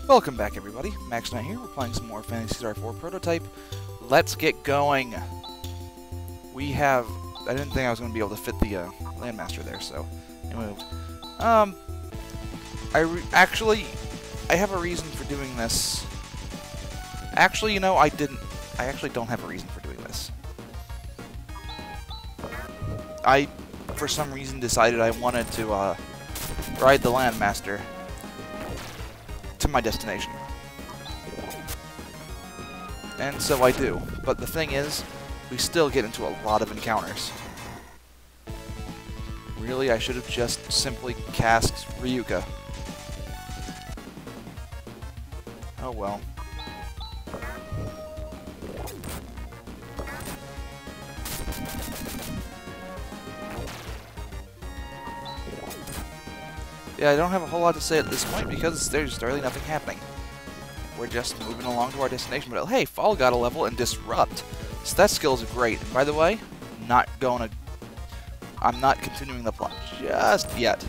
Welcome back, everybody. Max Knight here. We're playing some more Phantasy Star IV Prototype. Let's get going. We have... I didn't think I was going to be able to fit the Landmaster there, so I moved. Actually, I have a reason for doing this. Actually, you know, I actually don't have a reason for doing this. I, for some reason, decided I wanted to ride the Landmaster to my destination. And so I do. But the thing is, we still get into a lot of encounters. Really, I should have just simply cast Ryuka. Oh well. Yeah, I don't have a whole lot to say at this point because there's really nothing happening. We're just moving along to our destination. But hey, Fall got a level and Disrupt. So that skill's great. And by the way, I'm not continuing the plot just yet.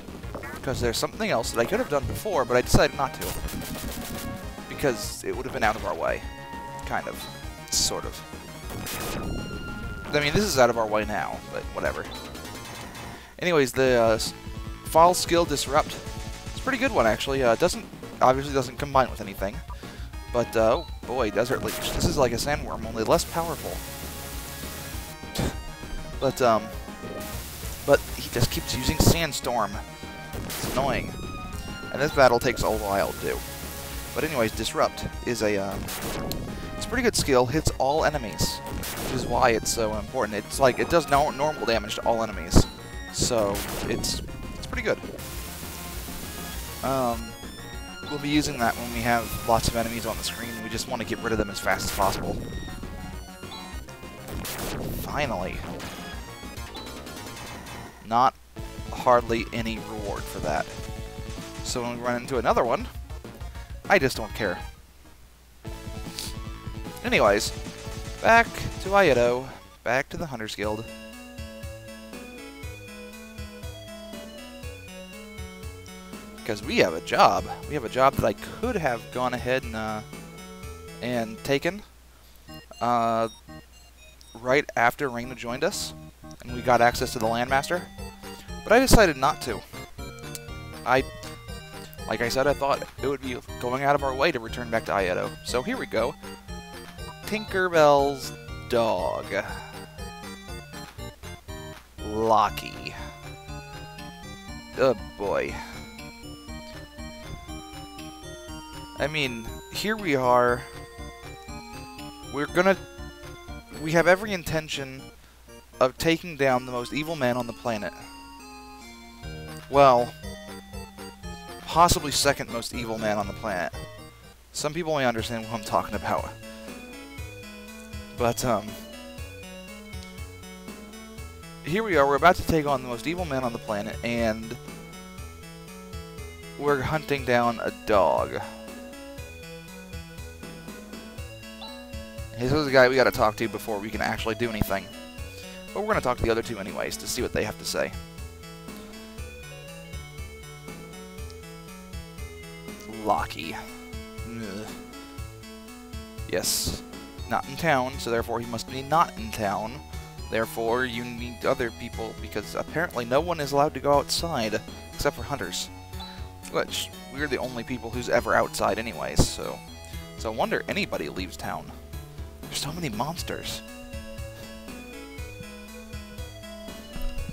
Because there's something else that I could have done before, but I decided not to. Because it would have been out of our way. Kind of. Sort of. I mean, this is out of our way now, but whatever. Anyways, the Fall skill Disrupt. It's a pretty good one, actually. Obviously doesn't combine with anything. But, oh boy, Desert Leech. This is like a sandworm, only less powerful. But he just keeps using Sandstorm. It's annoying. And this battle takes a while to do. But anyways, Disrupt is it's a pretty good skill. Hits all enemies, which is why it's so important. It's like, it does normal damage to all enemies. So, it's pretty good. We'll be using that when we have lots of enemies on the screen. We just want to get rid of them as fast as possible. Finally. Not hardly any reward for that. So when we run into another one, I just don't care. Anyways, back to Iato, back to the Hunters Guild. Because we have a job. We have a job that I could have gone ahead and taken right after Reina joined us, and we got access to the Landmaster. But I decided not to. Like I said, I thought it would be going out of our way to return back to Iato. So here we go. Tinkerbell's dog. Locky. Oh boy. I mean, here we are. We have every intention of taking down the most evil man on the planet. Well, possibly second most evil man on the planet. Some people may understand what I'm talking about. But, here we are. We're about to take on the most evil man on the planet, and we're hunting down a dog. This is the guy we gotta talk to before we can actually do anything. But we're gonna talk to the other two anyways, to see what they have to say. Locky. Ugh. Yes. Not in town, so therefore he must be not in town. Therefore, you need other people, because apparently no one is allowed to go outside, except for hunters. Which, we're the only people who's ever outside anyways, so I wonder anybody leaves town. There's so many monsters.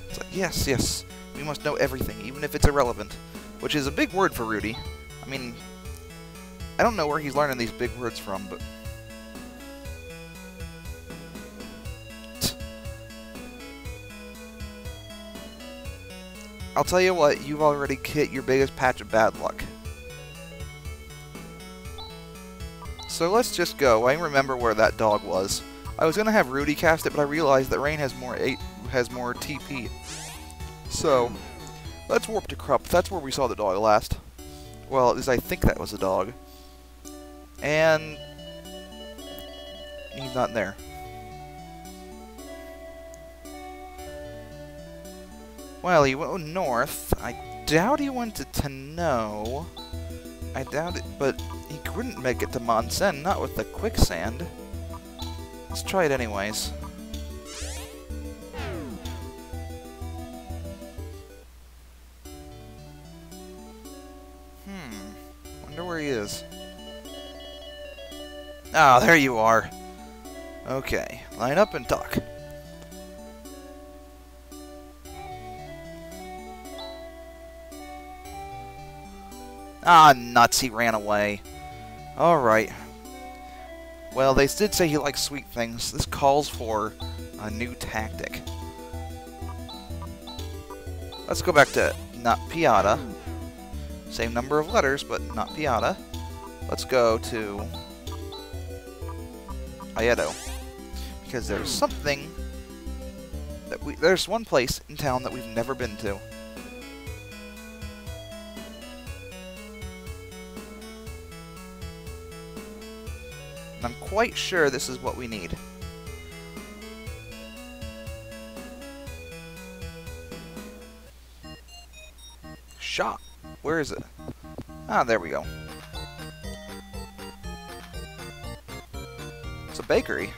It's like, yes, we must know everything, even if it's irrelevant. Which is a big word for Rudy. I mean, I don't know where he's learning these big words from, but... I'll tell you what, you've already hit your biggest patch of bad luck. So let's just go. I remember where that dog was. I was gonna have Rudy cast it, but I realized that Rain has more TP. So let's warp to Krupp. That's where we saw the dog last. Well, at least I think that was a dog. And he's not there. Well, he went north. I doubt he went to Tenno. I doubt it, but he couldn't make it to Monsen, not with the quicksand. Let's try it anyways. Wonder where he is. Ah, there you are. Okay, line up and talk. Ah, nuts, he ran away. Alright. Well, they did say he likes sweet things. This calls for a new tactic. Let's go back to not Piata. Same number of letters, but not Piata. Let's go to Aedo. Because there's something that there's one place in town that we've never been to. And I'm quite sure this is what we need. Shop. Where is it? Ah, there we go. It's a bakery.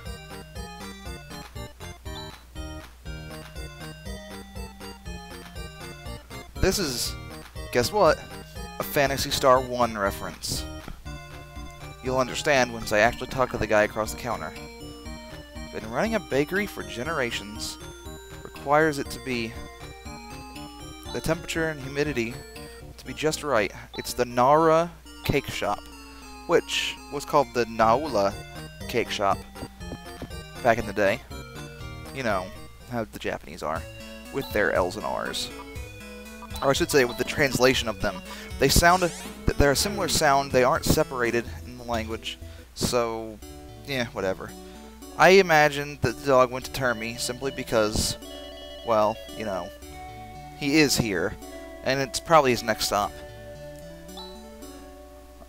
This is, guess what? A Phantasy Star 1 reference. You'll understand once I actually talk to the guy across the counter. Been running a bakery for generations. Requires it to be the temperature and humidity to be just right. It's the Nara Cake Shop, which was called the Naula Cake Shop back in the day. You know how the Japanese are, with their L's and R's. Or I should say, with the translation of them. They sound, they're a similar sound, they aren't separated in the language, so, yeah, whatever. I imagine that the dog went to Termy simply because, well, you know, he is here, and it's probably his next stop.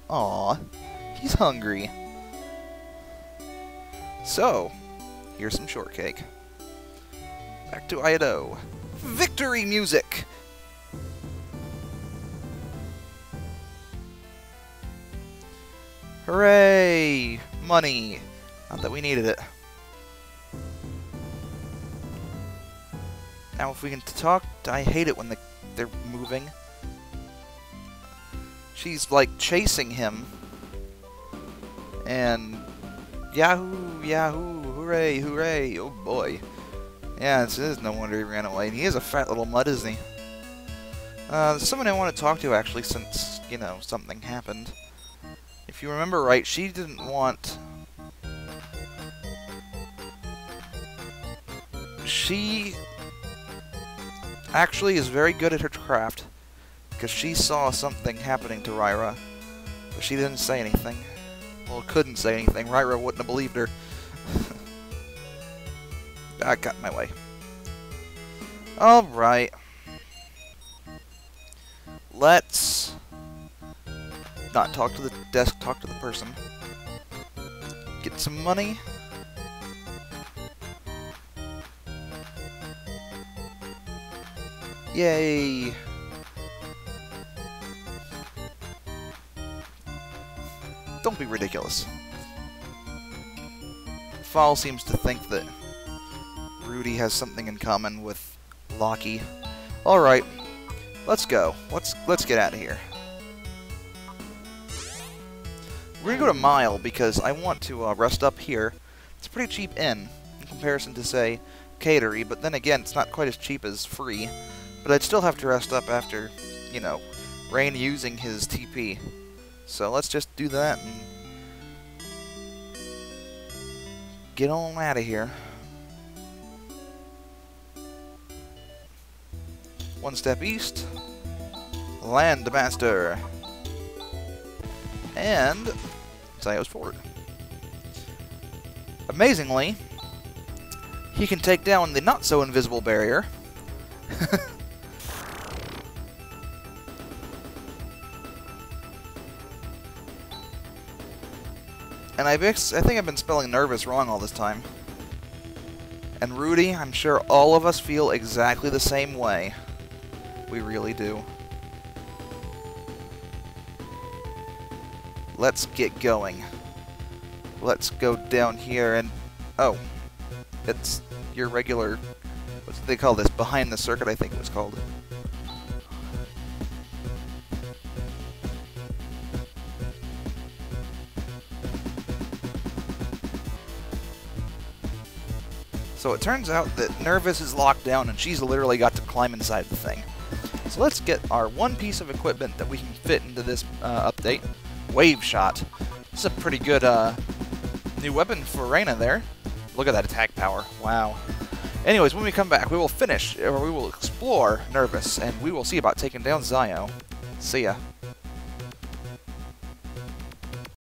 Aw, he's hungry. So, here's some shortcake. Back to Idaho. Victory music! Hooray! Money! Not that we needed it. Now if we can talk, I hate it when they're moving. She's like chasing him. And yahoo, yahoo, hooray, hooray, oh boy. Yeah, it is no wonder he ran away. And he is a fat little mutt, isn't he? There's someone I want to talk to actually since, you know, something happened. If you remember right, she didn't want... She actually is very good at her craft, because she saw something happening to Ryra, but she didn't say anything. Well, couldn't say anything. Ryra wouldn't have believed her. I got in my way. Alright. Let's not talk to the desk, talk to the person. Get some money. Yay! Don't be ridiculous. Fall seems to think that Rudy has something in common with Locky. Alright, let's go. Let's get out of here. We're gonna go to Mile because I want to rest up here. It's a pretty cheap inn in comparison to, say, Catery, but then again, it's not quite as cheap as Free. But I'd still have to rest up after, you know, Rain using his TP. So let's just do that and get on out of here. One step east. Landmaster. And Zio's forward. Amazingly, he can take down the not-so-invisible barrier. And I think I've been spelling nervous wrong all this time. And Rudy, I'm sure all of us feel exactly the same way. We really do. let's get going. Let's go down here and... Oh. It's your regular... What do they call this? Behind the circuit, I think it was called. So it turns out that Nervous is locked down and she's literally got to climb inside the thing. So let's get our one piece of equipment that we can fit into this update. Wave Shot. This is a pretty good new weapon for Reina there. Look at that attack power. Wow. Anyways, when we come back, we will finish, or we will explore Nervous, and we will see about taking down Zio. See ya.